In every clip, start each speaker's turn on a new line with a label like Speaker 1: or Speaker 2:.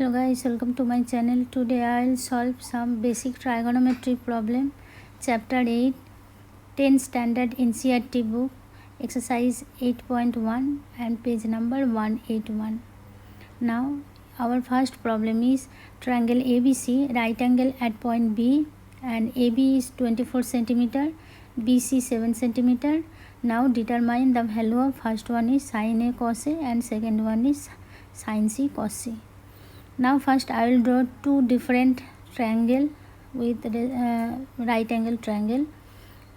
Speaker 1: Hello guys, welcome to my channel. Today I will solve some basic trigonometry problem. Chapter 8, 10 standard NCERT book, exercise 8.1 and page number 181. Now our first problem is triangle ABC, right angle at point B, and AB is 24 cm, BC 7 cm. Now determine the value of first one is sin A cos A and second one is sin C cos C. Now first I will draw two different triangle with right angle triangle,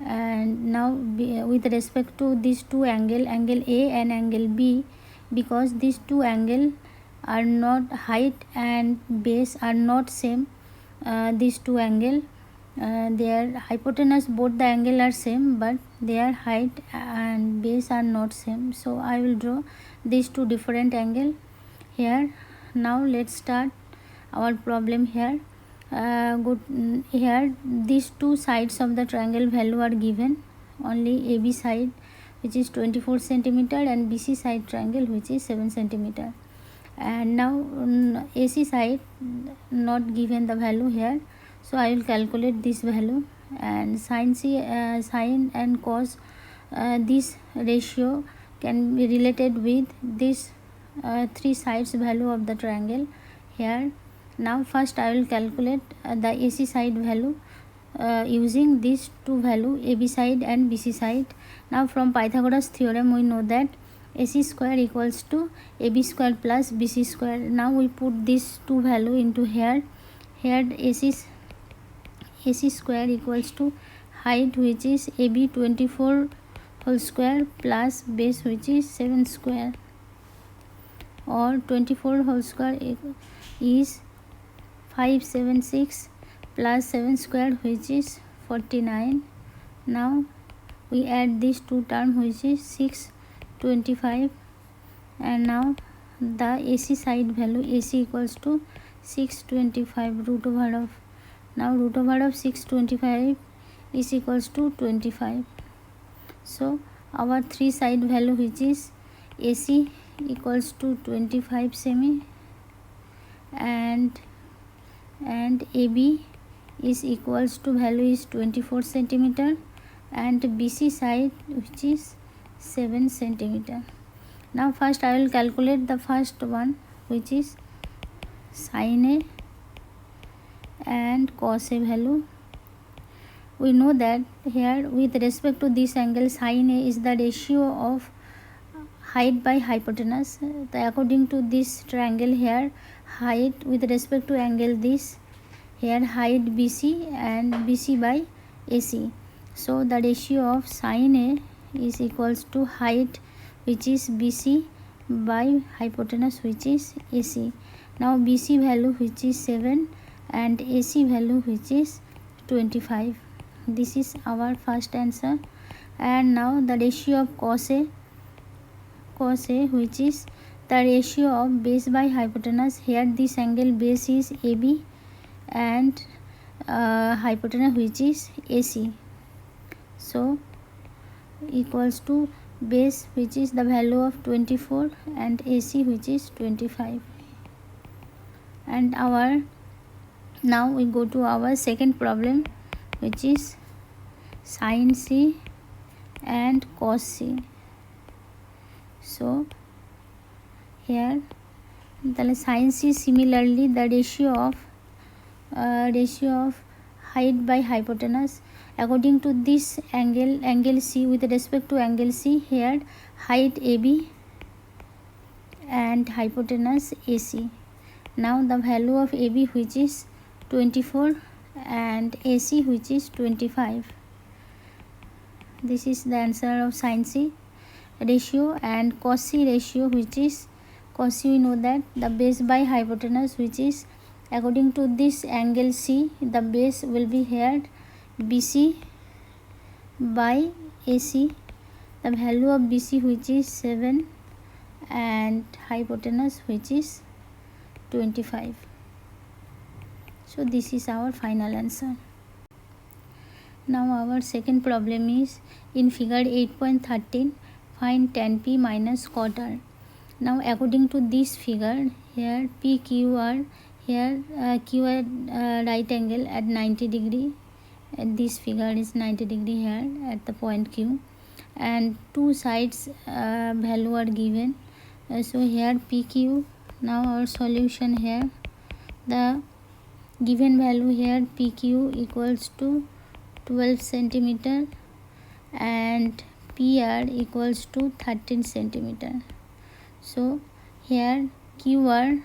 Speaker 1: and now with respect to these two angle A and angle B, because these two angle are not height and base are not same, these two angle their hypotenuse both the angle are same but their height and base are not same, so I will draw these two different angle here. Now let's start our problem here. Here these two sides of the triangle value are given, only AB side which is 24 cm and BC side triangle which is 7 cm, and now AC side not given the value here, so I will calculate this value. And sin and cos, this ratio can be related with this three sides value of the triangle here. Now first I will calculate the AC side value using these two value, AB side and BC side. Now from Pythagoras theorem we know that AC square equals to AB square plus BC square. Now we put these two value into here. Here AC square equals to height which is AB 24 whole square plus base which is 7 square, or 24 whole square is 576 plus 7 square which is 49. Now we add these two terms which is 625, and now the AC side value AC equals to 625 root over of, now root over of 625 is equals to 25. So our three side value which is AC equals to 25 semi and AB is equals to value is 24 cm and BC side which is 7 cm. Now first I will calculate the first one which is sin A and cos A value. We know that here with respect to this angle sin A is the ratio of height by hypotenuse. According to this triangle here, height with respect to angle this, here height BC and BC by AC. So the ratio of sin A is equals to height which is BC by hypotenuse which is AC. Now BC value which is 7 and AC value which is 25. This is our first answer. And now the ratio of cos A which is the ratio of base by hypotenuse. Here this angle base is AB and hypotenuse which is AC, so equals to base which is the value of 24 and AC which is 25. And now we go to our second problem which is sin C and cos C. So here the sin C similarly the ratio of height by hypotenuse. According to this angle C with respect to angle C, here height AB and hypotenuse AC. Now the value of AB which is 24 and AC which is 25. This is the answer of sin C ratio. And cos C ratio which is cos C, we know that the base by hypotenuse which is according to this angle C, the base will be here BC by AC, the value of BC which is 7 and hypotenuse which is 25. So this is our final answer. Now our second problem is in figure 8.13, find tan P minus quarter. Now according to this figure, here PQ are here Q at right angle at 90 degree, and this figure is 90 degree here at the point Q, and two sides value are given. So here PQ. Now our solution here, the given value here PQ equals to 12 centimeter and PR equals to 13 centimeter. So here QR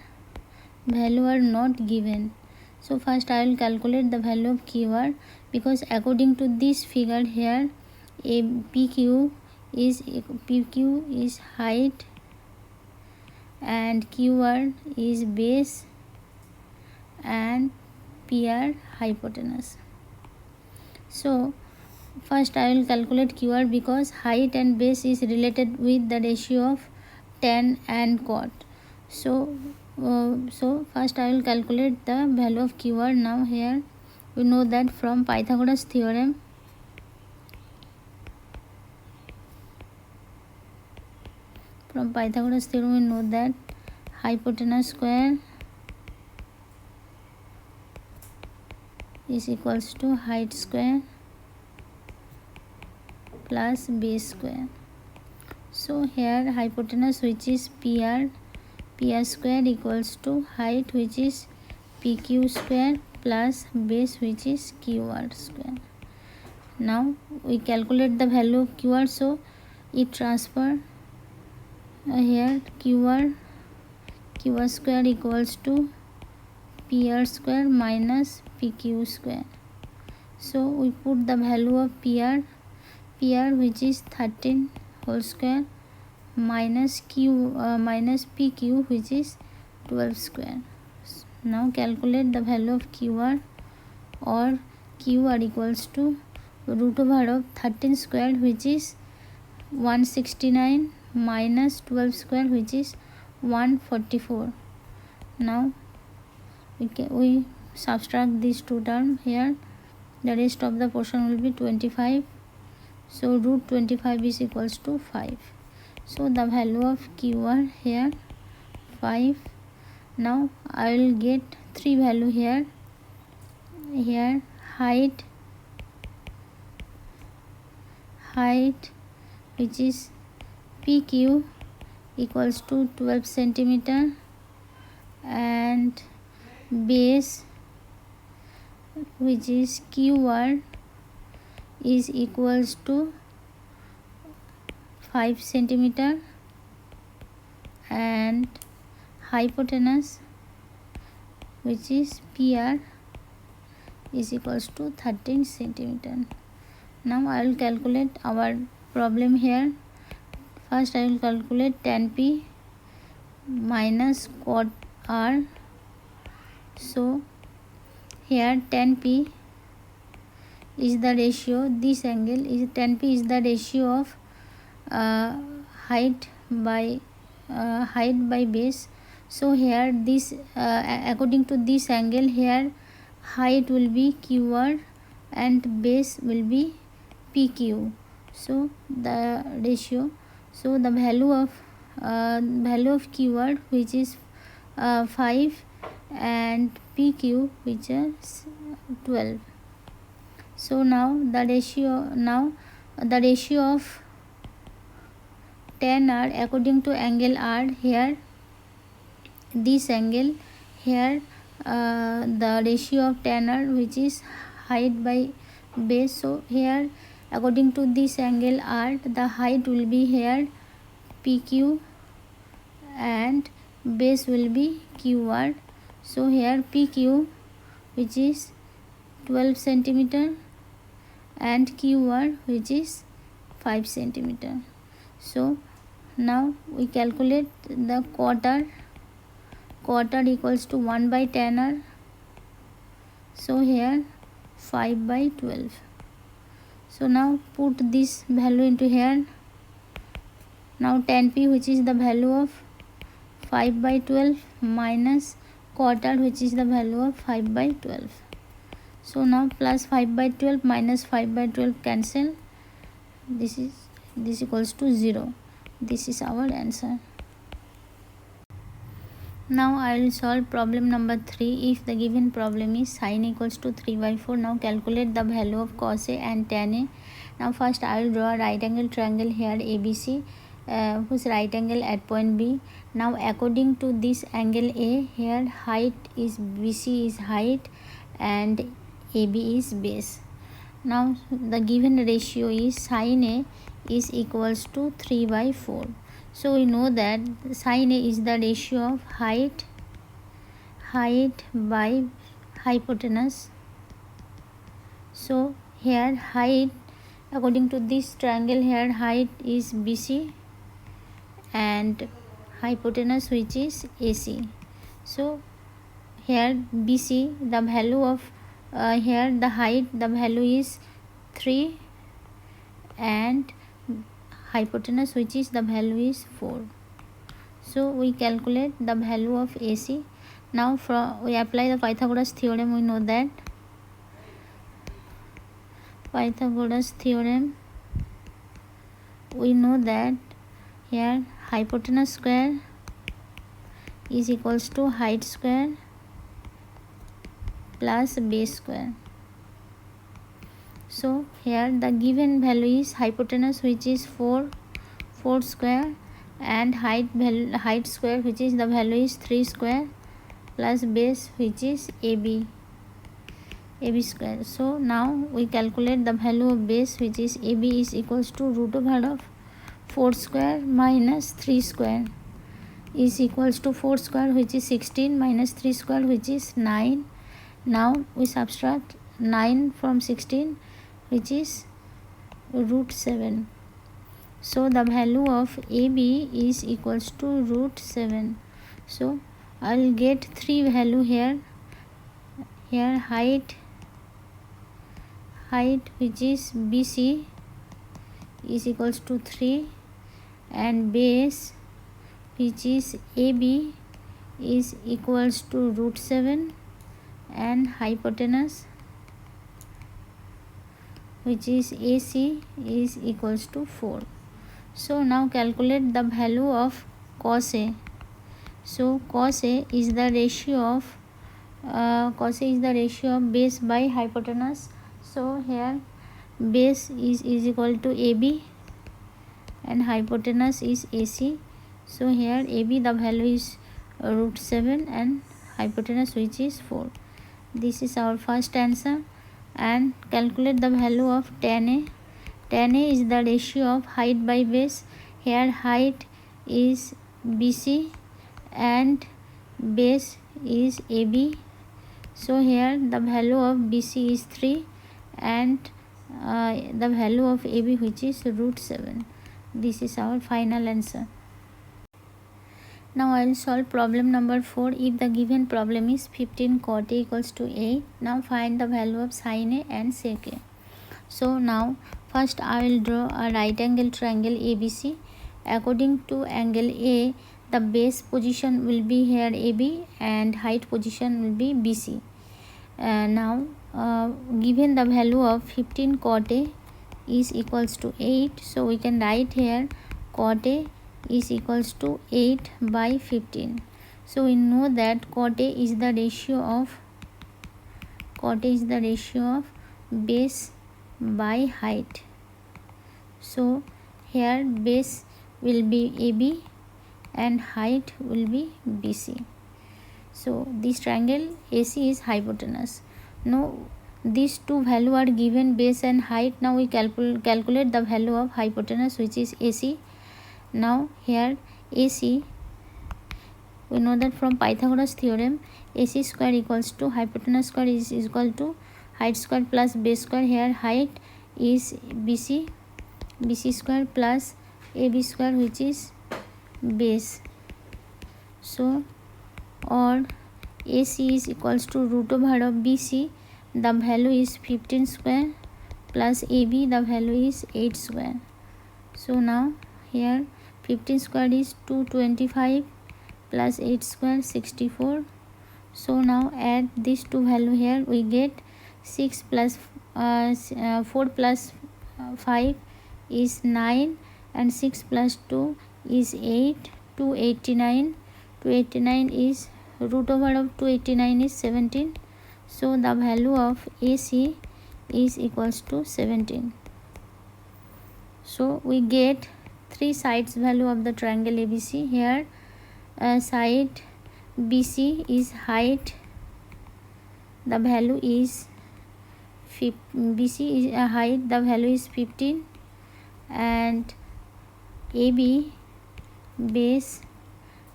Speaker 1: value are not given. So first I will calculate the value of QR, because according to this figure here, a PQ is height and QR is base and PR hypotenuse. So first I will calculate QR, because height and base is related with the ratio of tan and cot. So first I will calculate the value of QR. Now here we know that from Pythagoras theorem, we know that hypotenuse square is equals to height square plus base square. So here hypotenuse, which is PR square, equals to height, which is PQ square, plus base, which is QR square. Now we calculate the value of QR. So it transfer here QR square equals to PR square minus PQ square. So we put the value of PR, which is 13 whole square, minus PQ, which is 12 square. Now calculate the value of QR, or QR equals to root over of 13 square, which is 169, minus 12 square, which is 144. Now we subtract these two terms here. The rest of the portion will be 25. So root 25 is equals to 5. So the value of QR here 5. Now I will get three value here. Here height, which is PQ equals to 12 centimeter, and base, which is QR, is equals to 5 centimeter, and hypotenuse, which is PR, is equals to 13 centimeter. Now I will calculate our problem here. First I will calculate tan P minus cot R. So here tan P is the ratio, this angle is tan P is the ratio of height by base. So here this according to this angle, here height will be QR and base will be PQ. So the ratio, so the value of QR, which is 5, and PQ, which is 12. So now the ratio of tan R according to angle R, here this angle, here the ratio of tan R, which is height by base. So here according to this angle R, the height will be here PQ and base will be QR. So here PQ, which is 12 centimeter, and QR, which is 5 centimeter. So now we calculate the quarter equals to 1 by tan R. So here 5 by 12. So now put this value into here. Now tan P, which is the value of 5 by 12, minus quarter, which is the value of 5 by 12. So now plus 5 by 12 minus 5 by 12 cancel. This equals to 0. This is our answer. Now I will solve problem number 3. If the given problem is sin equals to 3/4, now calculate the value of cos A and tan A. Now first I will draw a right angle triangle here ABC, whose right angle at point B. Now according to this angle A, here height is BC is height and AB is base. Now the given ratio is sin A is equals to 3/4. So we know that sin A is the ratio of height by hypotenuse. So here height, according to this triangle, here height is BC and hypotenuse which is AC. So here BC, the value of here the height, the value is 3 and hypotenuse which is the value is 4. So we calculate the value of AC. Now we apply the Pythagoras theorem. We know that Pythagoras theorem, we know that here hypotenuse square is equals to height square plus base square. So here the given value is hypotenuse which is 4 square and height square which is the value is 3 square plus base which is AB square. So now we calculate the value of base which is AB is equals to root over of 4 square minus 3 square is equals to 4 square which is 16 minus 3 square which is 9. Now we subtract 9 from 16 which is root 7. So the value of AB is equals to root 7. So I will get 3 value here. Here height which is BC is equals to 3 and base which is AB is equals to root 7 and hypotenuse which is AC is equals to 4. So now calculate the value of cos A. So cos A is the ratio of base by hypotenuse. So here base is equal to AB and hypotenuse is AC. So here AB the value is root 7 and hypotenuse which is 4. This is our first answer. And calculate the value of tan A. Tan A is the ratio of height by base. Here height is BC and base is AB. So here the value of BC is 3 and the value of AB which is root 7. This is our final answer. Now I will solve problem number 4. If the given problem is 15 cot A equals to 8, now find the value of sin A and sec A. So now first I will draw a right angle triangle ABC. According to angle A, the base position will be here AB and height position will be BC. Now given the value of 15 cot A is equals to 8, so we can write here cot A is equals to 8 by 15. So we know that cot A is the ratio of base by height. So here base will be AB and height will be BC. So this triangle AC is hypotenuse. Now these two values are given, base and height. Now we calculate the value of hypotenuse which is AC. Now here AC, we know that from Pythagoras theorem, AC square equals to hypotenuse square is equal to height square plus base square. Here height is BC square plus AB square which is base. So or AC is equals to root over of BC, the value is 15 square plus AB, the value is 8 square. So now here 15 square is 225 plus 8 square 64. So now add these two value here, we get 6 plus 4 plus 5 is 9 and 6 plus 2 is 8, 289. 289 is root over of 289 is 17. So the value of AC is equals to 17. So we get three sides value of the triangle ABC. Here side BC is height, the value is BC is height, the value is 15, and AB base,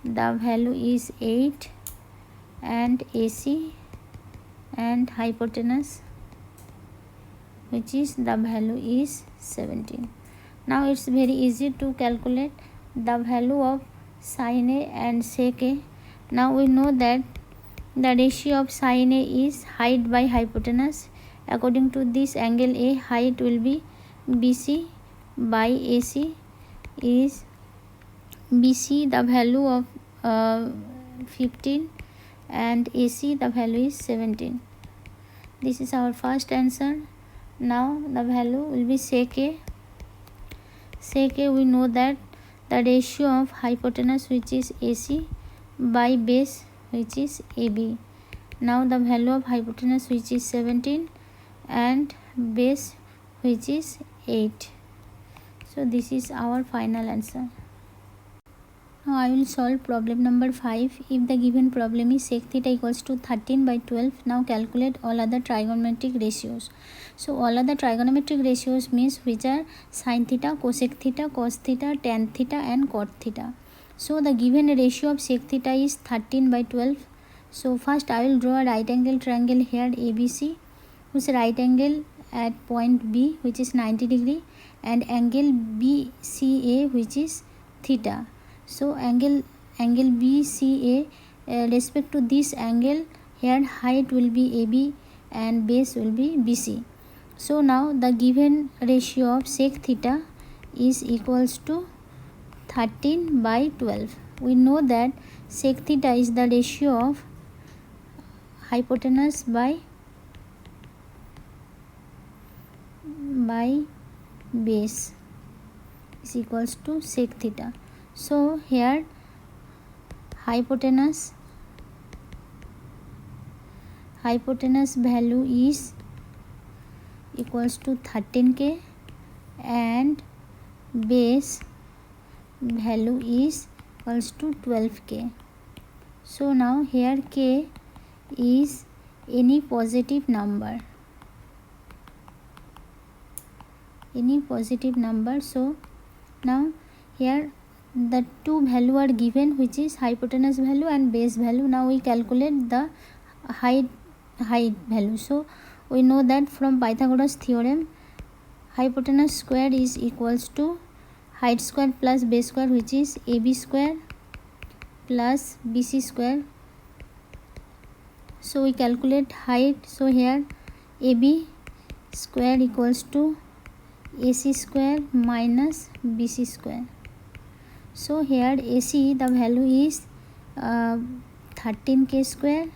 Speaker 1: the value is 8, and AC and hypotenuse, which is the value is 17. Now it's very easy to calculate the value of sin A and sec A. Now we know that the ratio of sin A is height by hypotenuse. According to this angle A, height will be BC by AC is BC, the value of 15, and AC, the value is 17. This is our first answer. Now the value will be sec A. Sec A, we know that the ratio of hypotenuse, which is AC, by base, which is AB. Now the value of hypotenuse, which is 17, and base, which is 8. So this is our final answer. Now I will solve problem number 5. If the given problem is sec theta equals to 13 by 12, now calculate all other trigonometric ratios. So all other trigonometric ratios means which are sin theta, cosec theta, cos theta, tan theta and cot theta. So the given ratio of sec theta is 13 by 12. So first I will draw a right angle triangle here ABC, whose right angle at point B, which is 90 degree, and angle BCA, which is theta. So angle BCA, respect to this angle, here height will be AB and base will be BC. So now the given ratio of sec theta is equals to 13 by 12. We know that sec theta is the ratio of hypotenuse by base is equals to sec theta. So here hypotenuse value is equals to 13K and base value is equals to 12K. So now here K is any positive number. So now here the two value are given, which is hypotenuse value and base value. Now we calculate the height value. So we know that from Pythagoras theorem, hypotenuse square is equals to height square plus base square, which is AB square plus BC square. So we calculate height. So here AB square equals to AC square minus BC square. So here AC, the value is 13K square,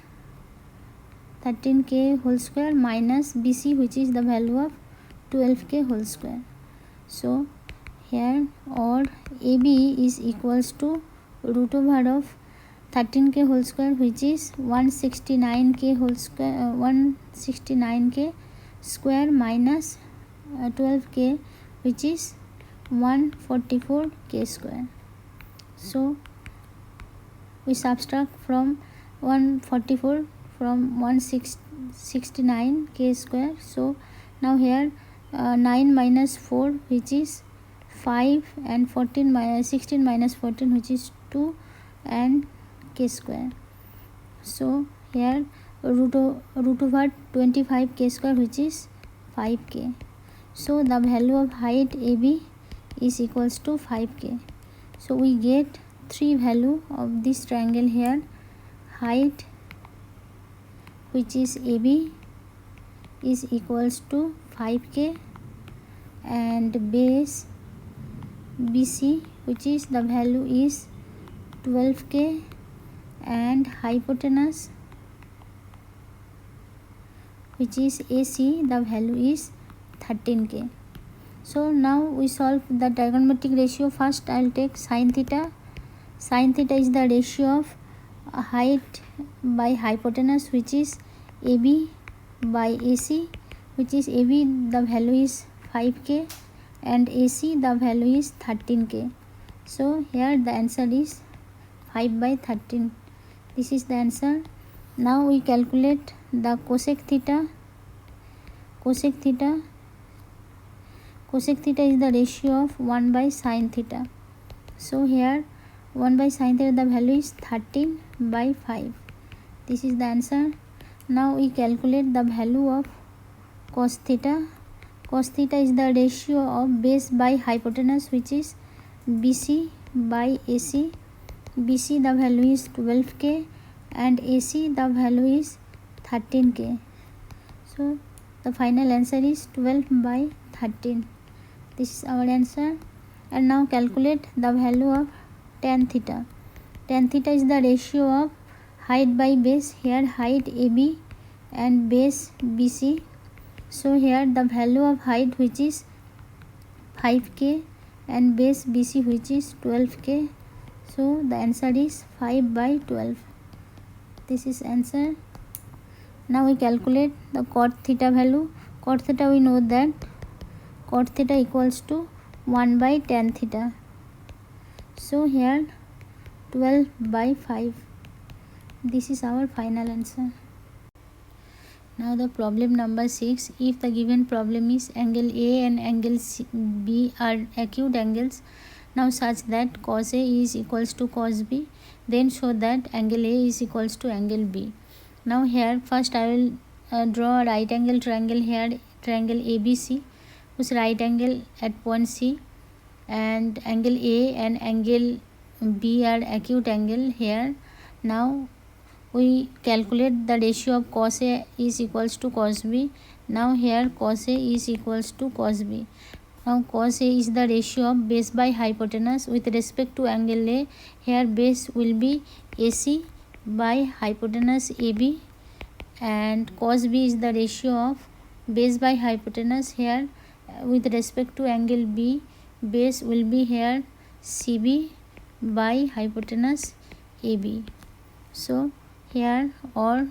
Speaker 1: 13K whole square minus BC, which is the value of 12K whole square. So here or AB is equals to root over of 13K whole square, which is 169K whole square, 169K square minus 12K, which is 144K square. So we subtract from 144 from 169K square. So now here 9 minus 4, which is 5, and 16 minus 14, which is 2, and K square. So here root over 25K square, which is 5K. So the value of height AB is equals to 5K. So we get three value of this triangle here. Height, which is AB, is equals to 5K, and base BC, which is the value is 12K, and hypotenuse, which is AC, the value is 13K. So now we solve the trigonometric ratio. First I will take sin theta. Sin theta is the ratio of height by hypotenuse, which is AB by AC, which is AB the value is 5k and AC the value is 13k. So here the answer is 5 by 13. This is the answer. Now we calculate the cosec theta. Cosec theta is the ratio of 1 by sin theta. So here 1 by sin theta the value is 13 by 5. This is the answer. Now we calculate the value of cos theta. Cos theta is the ratio of base by hypotenuse, which is BC by AC. BC the value is 12k and AC the value is 13k. So the final answer is 12 by 13. This is our answer. And now calculate the value of tan theta. Tan theta is the ratio of height by base. Here height AB and base BC. So here the value of height, which is 5k, and base BC, which is 12k. So the answer is 5 by 12. This is answer. Now we calculate the cot theta value. Cot theta, we know that cot theta equals to 1 by tan theta. So here 12 by 5. This is our final answer. Now the problem number 6. If the given problem is angle A and angle B are acute angles, now such that cos A is equals to cos B, then show that angle A is equals to angle B. Now here first I will draw a right angle triangle here, triangle ABC, whose right angle at point C, and angle A and angle B are acute angle here. Now we calculate the ratio of cos A is equals to cos B. Now here cos A is equals to cos B. Now cos A is the ratio of base by hypotenuse with respect to angle A. Here base will be AC by hypotenuse AB, and cos B is the ratio of base by hypotenuse. Here with respect to angle B, base will be here CB by hypotenuse AB. So here or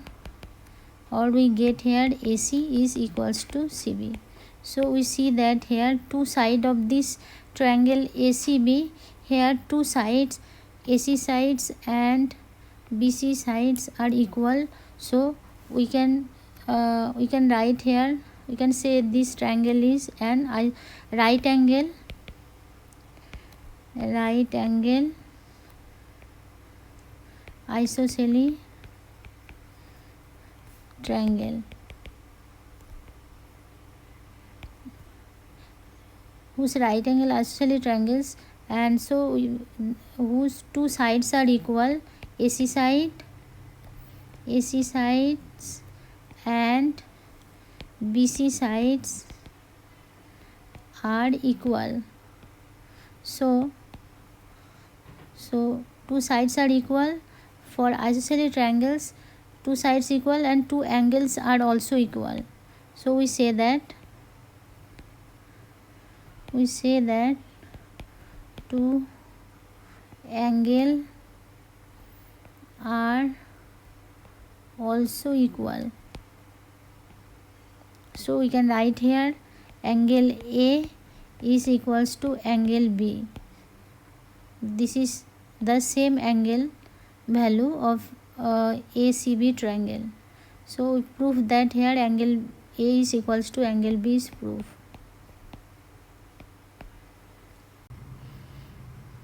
Speaker 1: we get here AC is equals to CB. So we see that here two sides of this triangle ACB, here two sides AC sides and BC sides are equal. So we can write here, we can say this triangle is an right angle isosceles triangle whose right angle isosceles triangles, and so whose two sides are equal, AC sides and BC sides are equal. So two sides are equal. For isosceles triangles, two sides equal and two angles are also equal. So we say that two angles are also equal. So we can write here angle A is equals to angle B. This is the same angle value of ACB triangle. So we prove that here angle A is equals to angle B is proof.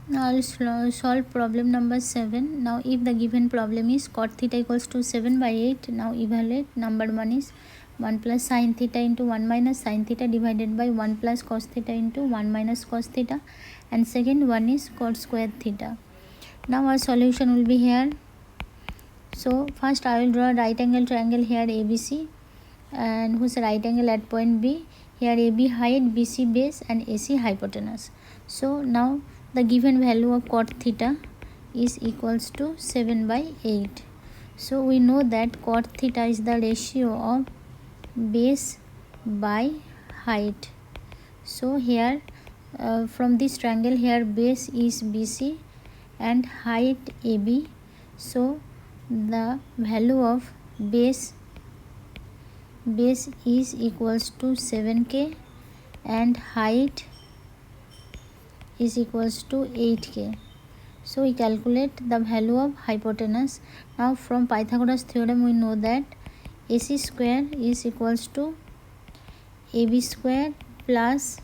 Speaker 1: Now I will solve problem number 7. Now if the given problem is cot theta equals to 7 by 8, now evaluate. Number 1 is 1 plus sin theta into 1 minus sin theta divided by 1 plus cos theta into 1 minus cos theta, and second one is cot square theta. Now our solution will be here. So first I will draw a right angle triangle here ABC, and whose right angle at point B. Here AB height, BC base and AC hypotenuse. So now the given value of cot theta is equals to 7 by 8. So we know that cot theta is the ratio of base by height. So here from this triangle, here base is BC and height AB. So the value of base is equals to 7k and height is equals to 8k. So we calculate the value of hypotenuse. Now from Pythagoras theorem we know that AC square is equals to AB square plus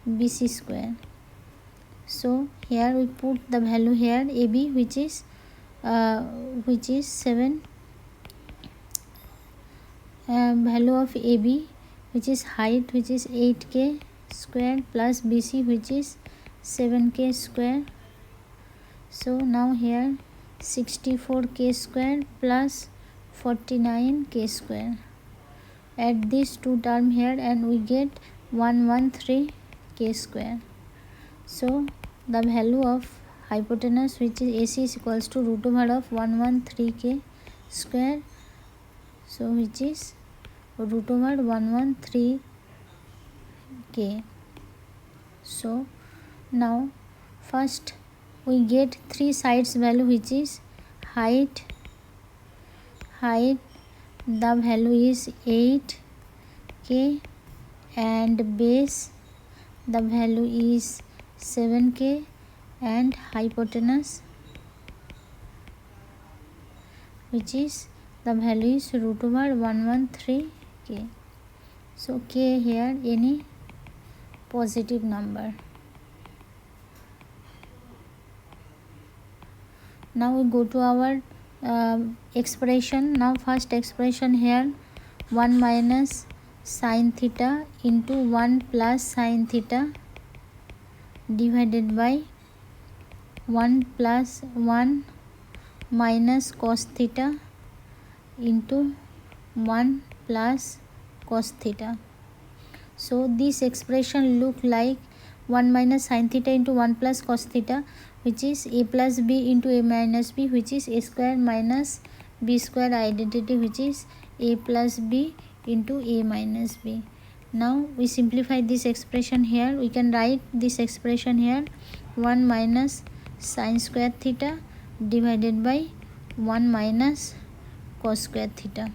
Speaker 1: BC square. So here we put the value here AB which is 7, value of AB which is height which is 8k square plus BC which is 7k square. So now here 64k square plus 49k square. Add these two terms here and we get 113k square. So the value of hypotenuse which is AC is equals to root over of 113k square. So which is root over 113k. So now first we get three sides value which is height the value is 8k and base the value is 7k and hypotenuse which is the value is root over 113k. So k here any positive number. Now we go to our expression. Now first expression here 1 minus sin theta into 1 plus sin theta divided by 1 plus 1 minus cos theta into 1 plus cos theta. So this expression look like 1 minus sin theta into 1 plus cos theta which is a plus b into a minus b which is a square minus b square identity which is a plus b into a minus b. Now we simplify this expression here. We can write this expression here 1 minus sin square theta divided by 1 minus cos square theta.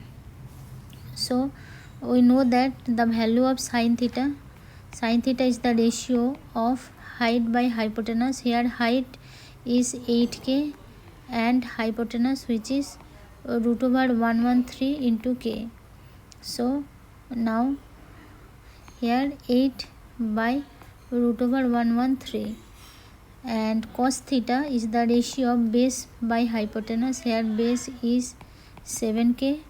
Speaker 1: So we know that the value of sin theta is the ratio of height by hypotenuse. Here height is 8k and hypotenuse which is root over 113 into k. So now here 8 by root over 113 and cos theta is the ratio of base by hypotenuse. Here base is 7k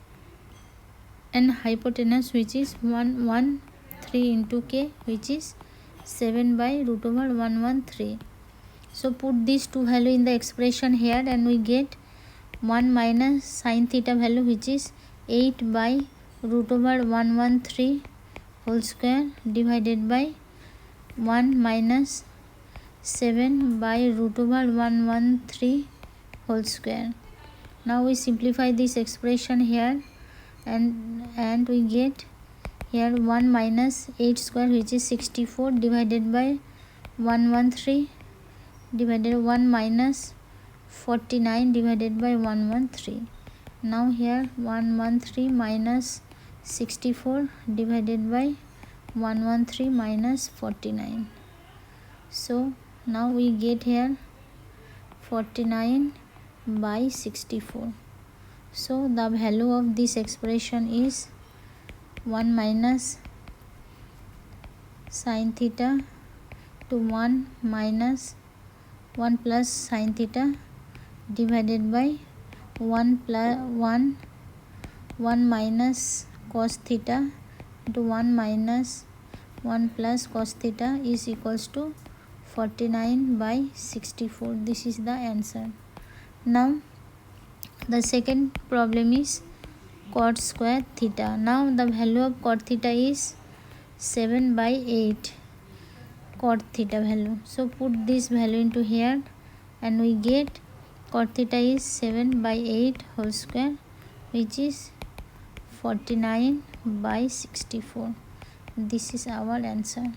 Speaker 1: and hypotenuse which is 113 into k which is 7 by root over 113. So put these two value in the expression here and we get 1 minus sin theta value which is 8 by root over 113 whole square divided by 1 minus 7 by root over 113 whole square. Now we simplify this expression here and we get here 1 minus 8 square which is 64 divided by 113 divided 1 minus 49 divided by 113. Now here 113 minus 64 divided by 113 minus 49. So now we get here 49 by 64. So the value of this expression is 1 minus sin theta to 1 minus 1 plus sin theta divided by 1 minus cos theta to 1 minus 1 plus cos theta is equals to 49 by 64. This is the answer. Now the second problem is cot square theta. Now the value of cot theta is 7 by 8 cot theta value. So put this value into here and we get cot theta is 7 by 8 whole square which is 49 by 64. This is our answer.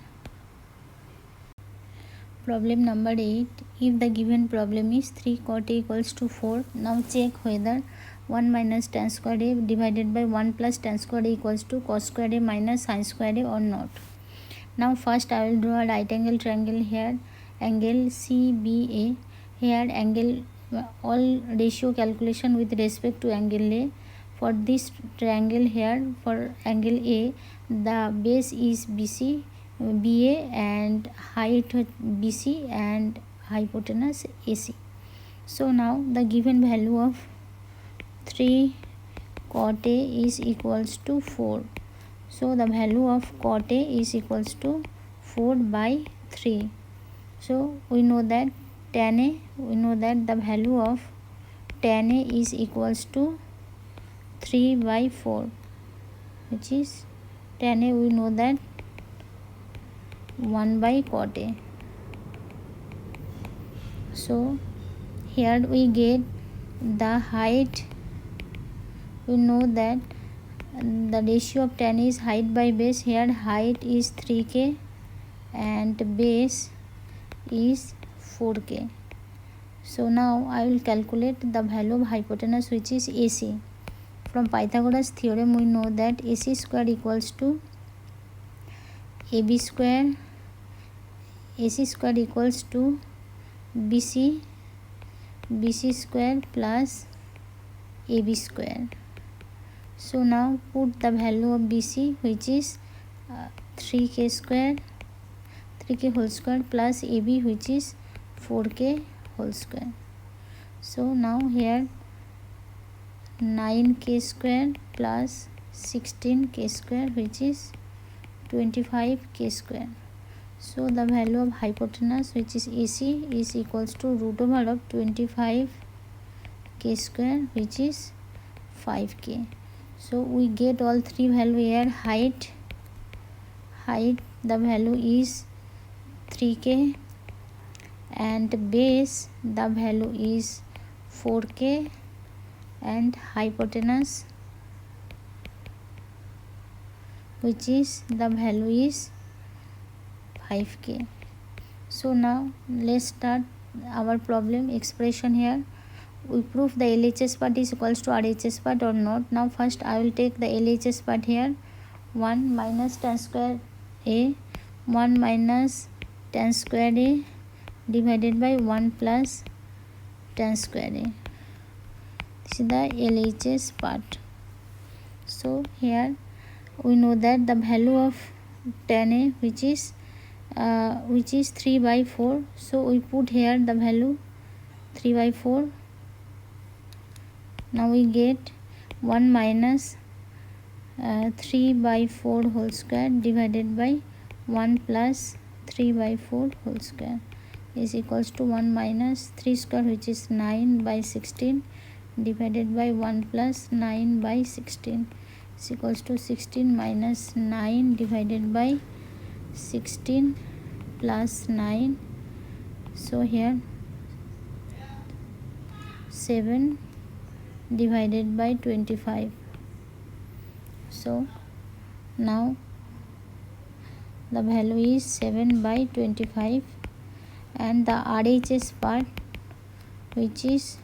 Speaker 1: Problem number 8. If the given problem is 3 cot A equals to 4, now check whether 1 minus tan square A divided by 1 plus tan square A equals to cos square A minus sin square A or not. Now first I will draw a right angle triangle here, angle CBA. Here angle, all ratio calculation with respect to angle A. For this triangle here, for angle A, the base is BA and height BC and hypotenuse AC. So now the given value of 3 cot A is equals to 4. So the value of cot A is equals to 4 by 3. So we know that the value of tan A is equals to 3 by 4, which is tan A, we know that 1 by cot A. So here we get the height. We know that the ratio of tan is height by base. Here height is 3k and base is 4k. So now I will calculate the value of hypotenuse, which is AC. From Pythagoras theorem we know that AC square equals to AB square. AC square equals to BC square plus AB square. So now put the value of BC, which is 3k whole square plus AB, which is 4k whole square. So now here 9k square plus 16k square, which is 25k square. So the value of hypotenuse, which is AC, is equals to root over of 25k square, which is 5k. So we get all three value here. Height the value is 3k and base the value is 4k and hypotenuse, which is the value is 5k. So now let's start our problem expression. Here we prove the LHS part is equals to RHS part or not. Now first I will take the LHS part here. 1 minus tan square A, 1 minus tan square A divided by 1 plus tan square A. This is the LHS part. So here we know that the value of tan A, which is 3 by 4. So we put here the value 3 by 4. Now we get 1 minus 3 by 4 whole square divided by 1 plus 3 by 4 whole square is equals to 1 minus 3 square, which is 9 by 16 divided by 1 plus 9 by 16 is equals to 16 minus 9 divided by 16 plus 9. So here 7 divided by 25. So now the value is 7 by 25 and the RHS part, which is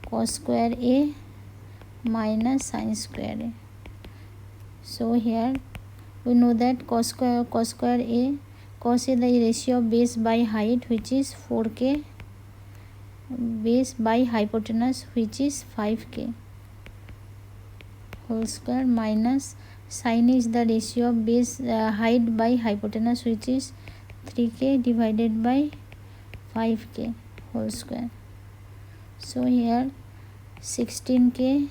Speaker 1: cos square A minus sin square A. So here we know that cos A, cos A the ratio of base by height, which is 4k, base by hypotenuse, which is 5k whole square, minus sin is the ratio of base height by hypotenuse, which is 3k divided by 5k whole square. So here 16k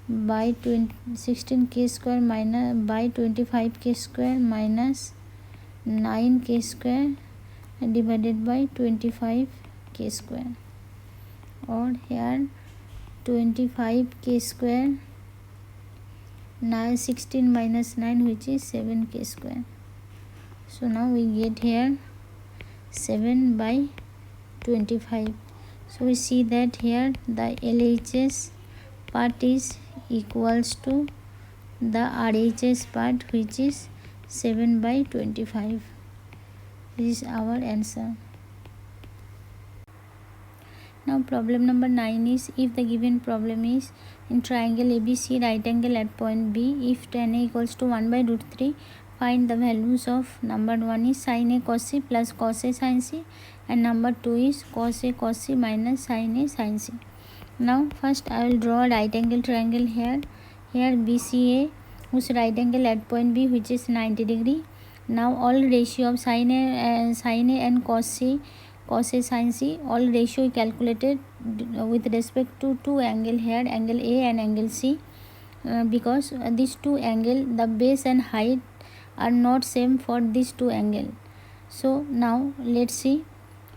Speaker 1: by 16k square minus by 25k square minus 9k square divided by 25k square, or here 25k square, 16 minus 9, which is 7k square. So now we get here 7 by 25. So we see that here the LHS part is equals to the RHS part, which is 7 by 25. This is our answer. Now problem number 9 is, if the given problem is in triangle ABC right angle at point B, if tan A equals to 1 by root 3, find the values of number 1 is sin A cos C plus cos A sin C, and number 2 is cos A cos C minus sin A sin C. Now first I will draw a right angle triangle here. Here BCA, whose right angle at point B which is 90 degree. Now all ratio of sin A and cos A sin C, all ratio calculated with respect to two angle here, angle A and angle C, because these two angle, the base and height are not same for these two angle. So now let's see.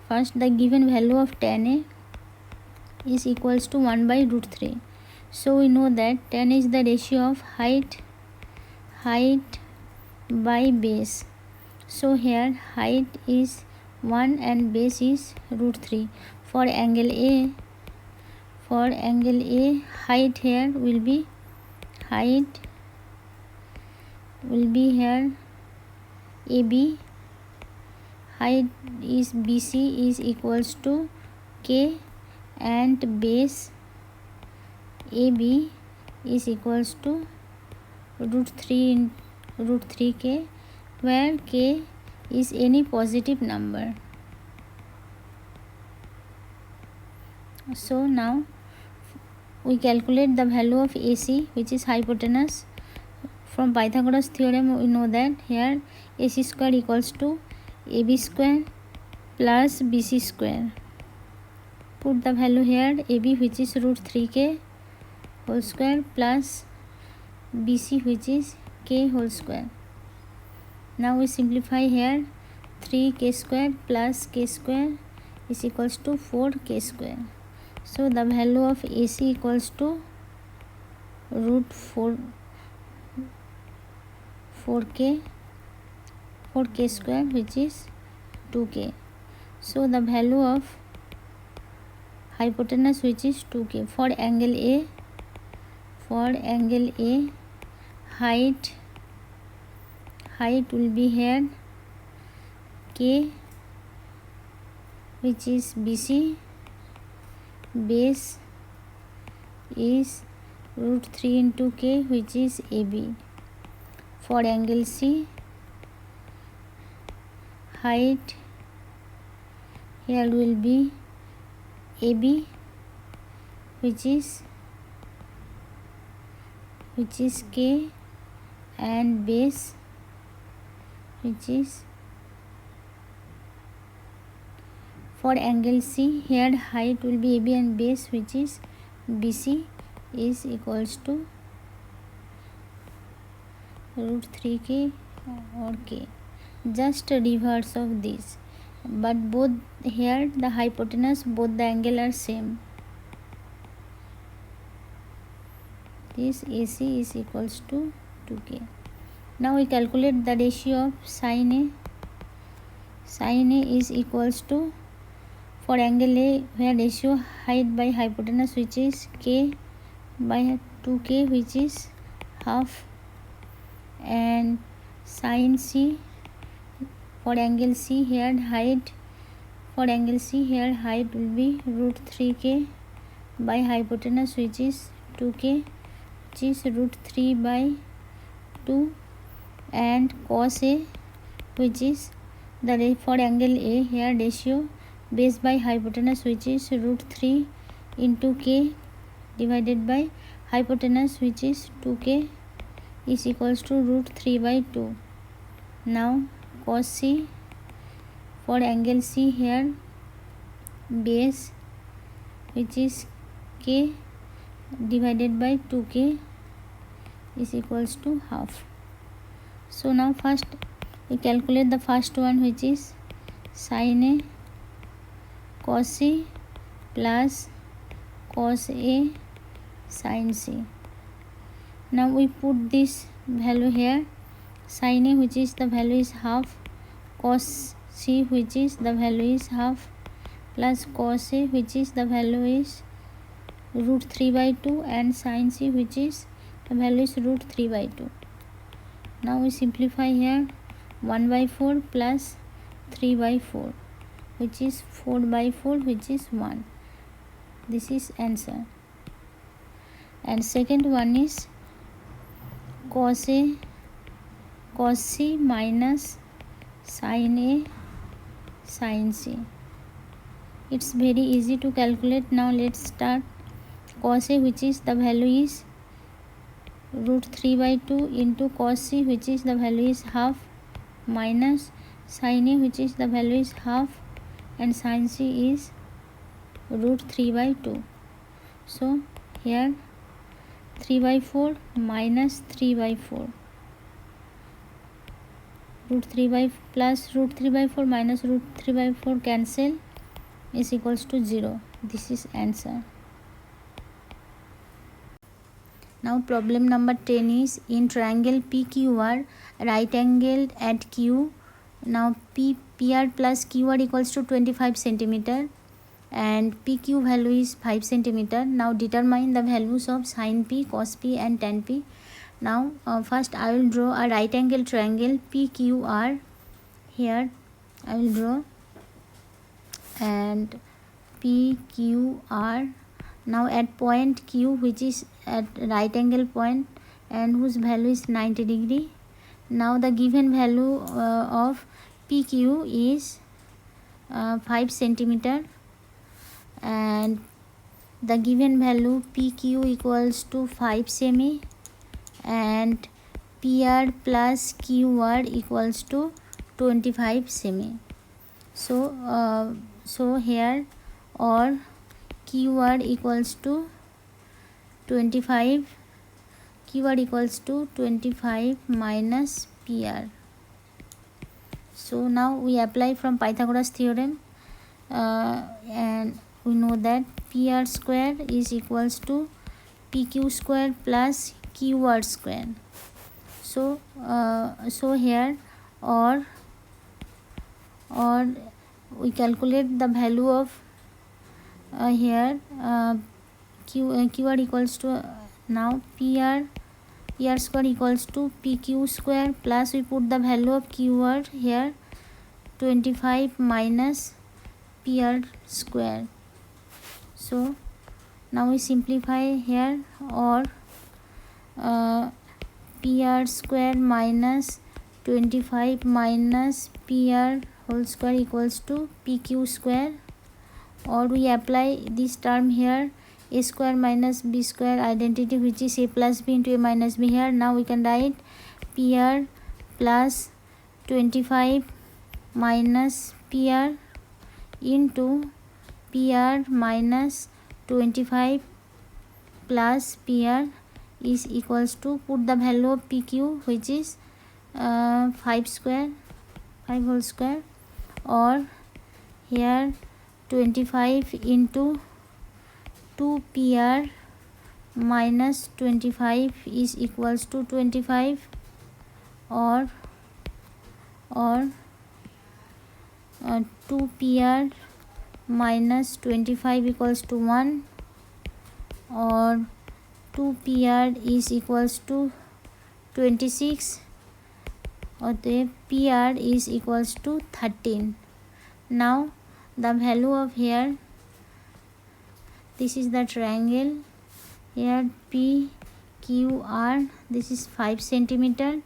Speaker 1: First, the given value of tan A is equals to 1 by root 3. So we know that tan is the ratio of height by base. So here height is 1 and base is root 3. For angle A, height here will be here AB, height is BC is equals to K, and base AB is equals to root 3K, where K is any positive number. So now we calculate the value of AC, which is hypotenuse. From Pythagoras theorem we know that here AC square equals to AB square plus BC square. Put the value here, AB which is root 3K whole square plus BC which is K whole square. Now we simplify here, 3K square plus K square is equals to 4K square. So the value of AC equals to root 4K square which is 2K. So the value of hypotenuse which is 2K. For angle A, height will be here K which is BC, base is root 3 into K which is AB. For angle C, height here will be AB which is K, and base which is, for angle C here height will be AB and base which is BC is equals to root 3K or K, just reverse of this, but both here the hypotenuse, both the angle are same. This AC is equals to 2K. Now we calculate the ratio of sin A. Sin A is equals to, for angle A where ratio height by hypotenuse which is K by 2K which is half, and sin C, for angle C here height will be root 3K by hypotenuse which is 2K, which is root 3 by 2, and cos A which is the, for angle A here ratio base by hypotenuse which is root 3 into K divided by hypotenuse which is 2K is equals to root 3 by 2. Now cos C, for angle C here base which is K divided by 2K is equals to half. So now first we calculate the first one which is sin A cos C plus cos A sin C. Now we put this value here, sin A which is the value is half, cos C which is the value is half, plus cos A which is the value is root 3 by 2, and sin C which is the value is root 3 by 2. Now we simplify here, 1 by 4 plus 3/4, which is 4/4, which is 1. This is answer. And second one is cos C minus sin A sin C. It's very easy to calculate. Now let's start. Cos A, which is the value is √3/2 into cos C, which is the value is half, minus sin A, which is the value is half, and sin C is √3/2. So here 3/4 minus 3/4, √3/4 plus √3/4 minus √3/4 cancel, is equals to 0. This is answer. Now problem number 10 is in triangle PQR, right angled at Q. Now PR plus QR equals to 25 centimeter and PQ value is 5 centimeter. Now determine the values of sin P, cos P and tan P. Now first I will draw a right angle triangle PQR. Here I will draw and PQR. Now at point Q, which is at right angle point and whose value is 90 degree. Now the given value of PQ is 5 centimeter and the given value PQ equals to 5 semi and PR plus QR equals to 25 semi. So here or QR equals to 25, QR equals to 25 minus PR. So now we apply from Pythagoras theorem and we know that PR square is equals to PQ square plus QR square. So here or we calculate the value of here QR equals to now PR square equals to PQ square plus we put the value of QR here 25 minus PR square. So now we simplify here or PR square minus 25 minus PR whole square equals to PQ square, or we apply this term here a square minus b square identity, which is a plus b into a minus b here. Now we can write PR plus 25 minus PR into PR minus 25 plus PR is equals to put the value of PQ, which is 5 whole square, or here 25 into 2 PR minus 25 is equals to 25, or 2 PR minus 25 equals to 1, or 2 PR is equals to 26, or the PR is equals to 13. Now the value of here, this is the triangle here PQR, this is 5 centimeter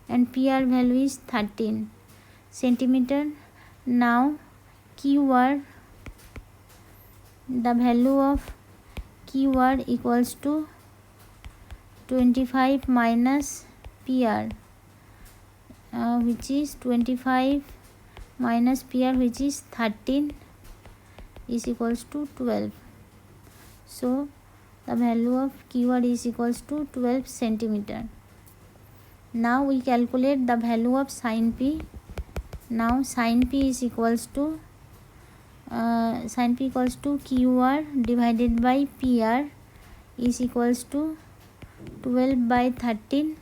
Speaker 1: and PR value is 13 centimeter. Now QR, the value of QR equals to 25 minus PR, which is 25 minus PR, which is 13, is equals to 12. So the value of QR is equals to 12 centimeter. Now we calculate the value of sin P. Now sin P is equals to QR divided by PR is equals to 12 by 13.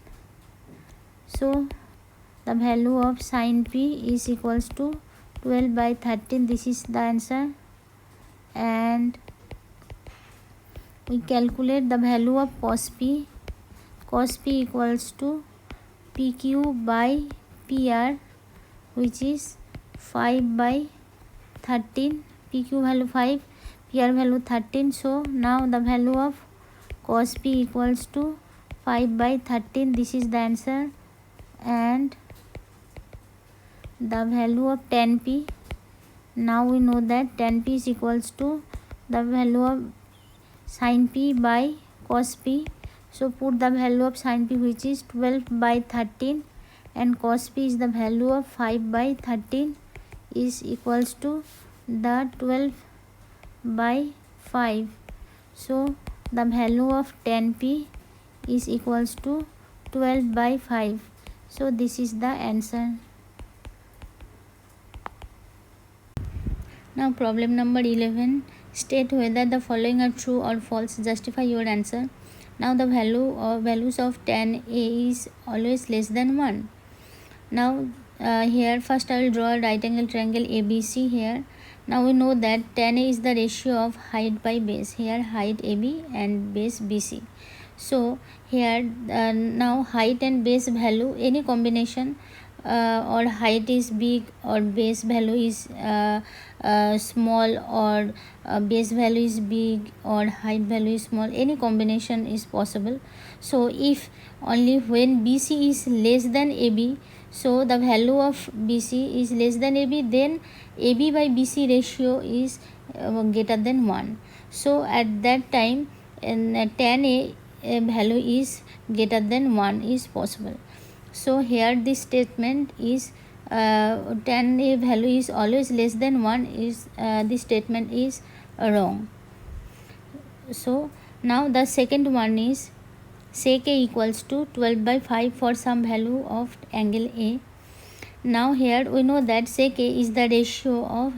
Speaker 1: So the value of sin P is equals to 12 by 13. This is the answer. And we calculate the value of cos P. Cos P equals to PQ by PR, which is 5/13, PQ value 5, PR value 13. So now the value of cos P equals to 5/13. This is the answer. And the value of tan P, now we know that tan P is equals to the value of sin P by cos P. So put the value of sin P, which is 12/13, and cos P is the value of 5/13, is equals to the 12/5. So the value of tan P is equals to 12/5. So this is the answer. Now problem number 11. State whether the following are true or false. Justify your answer. Now the values of tan A is always less than 1. Now here first I will draw a right angle triangle ABC here. Now we know that tan A is the ratio of height by base. Here height AB and base BC. So here now height and base value, any combination, or height is big or base value is small, or base value is big or height value is small, any combination is possible. So if only when BC is less than AB, so the value of BC is less than AB, then AB by BC ratio is greater than 1. So at that time tan A value is greater than 1 is possible. So here this statement is tan A value is always less than 1 is this statement is wrong. So now the second one is sec A equals to 12/5 for some value of angle A. Now here we know that sec A is the ratio of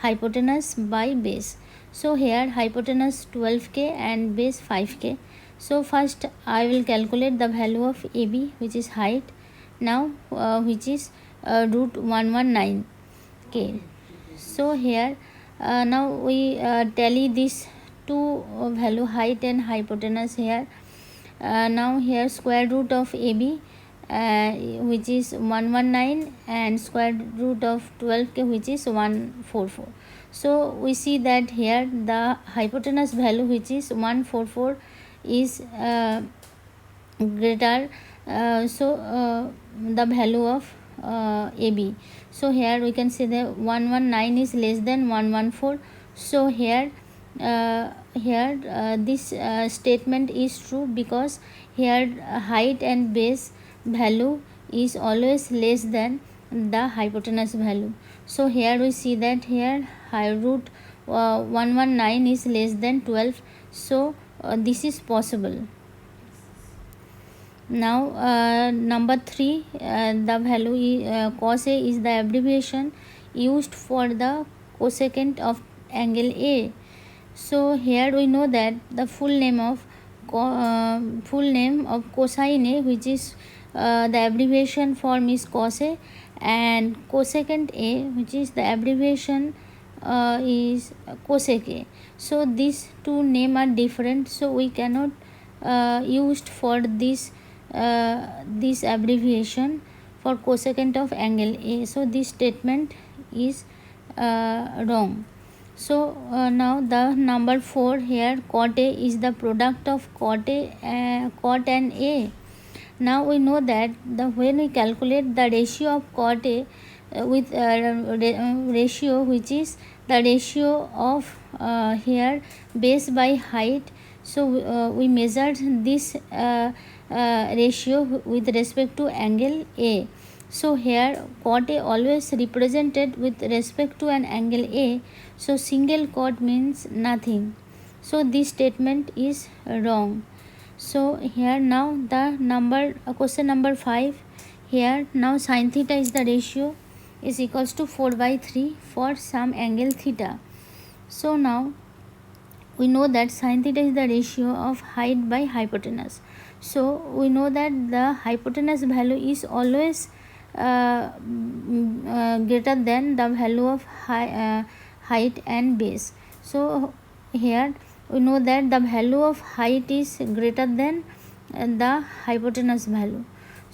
Speaker 1: hypotenuse by base. So here hypotenuse 12K and base 5K. So first I will calculate the value of AB, which is height, now which is root 119K. So here now we tally this two value, height and hypotenuse here. Now here square root of AB which is 119 and square root of 12K, which is 144. So we see that here the hypotenuse value, which is 144, is greater, so the value of AB. So here we can say that 119 is less than 114. So here this statement is true, because here height and base value is always less than the hypotenuse value. So here we see that here root 119 is less than 12. So this is possible. Now number 3, the value cos A is the abbreviation used for the cosecant of angle A. So here we know that the full name of cosine A, which is the abbreviation form is cos A, and cosecant A, which is the abbreviation is cosec A. So these two names are different, so we cannot used for this abbreviation for cosecant of angle A. So this statement is wrong. So now the number 4 here, cot A is the product of cot and A. Now we know that when we calculate the ratio of cot A with ratio, which is the ratio of here base by height, so we measured this ratio with respect to angle A. So here cot A always represented with respect to an angle A, so single cot means nothing. So this statement is wrong. So here now the question number 5, here now sin theta is the ratio is equals to 4/3 for some angle theta. So now we know that sin theta is the ratio of height by hypotenuse. So we know that the hypotenuse value is always greater than the value of height and base. So here we know that the value of height is greater than the hypotenuse value.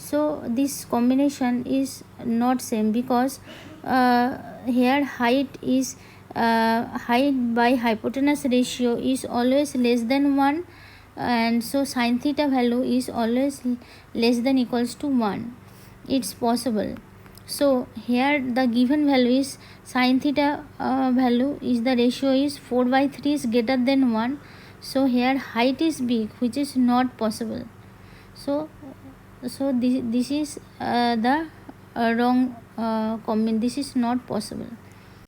Speaker 1: So this combination is not same, because here height by hypotenuse ratio is always less than 1, and so sin theta value is always less than equals to 1. It's possible. So here the given value is sin theta value is the ratio is 4/3 is greater than 1. So here height is big, which is not possible. So this is the wrong comment. This is not possible.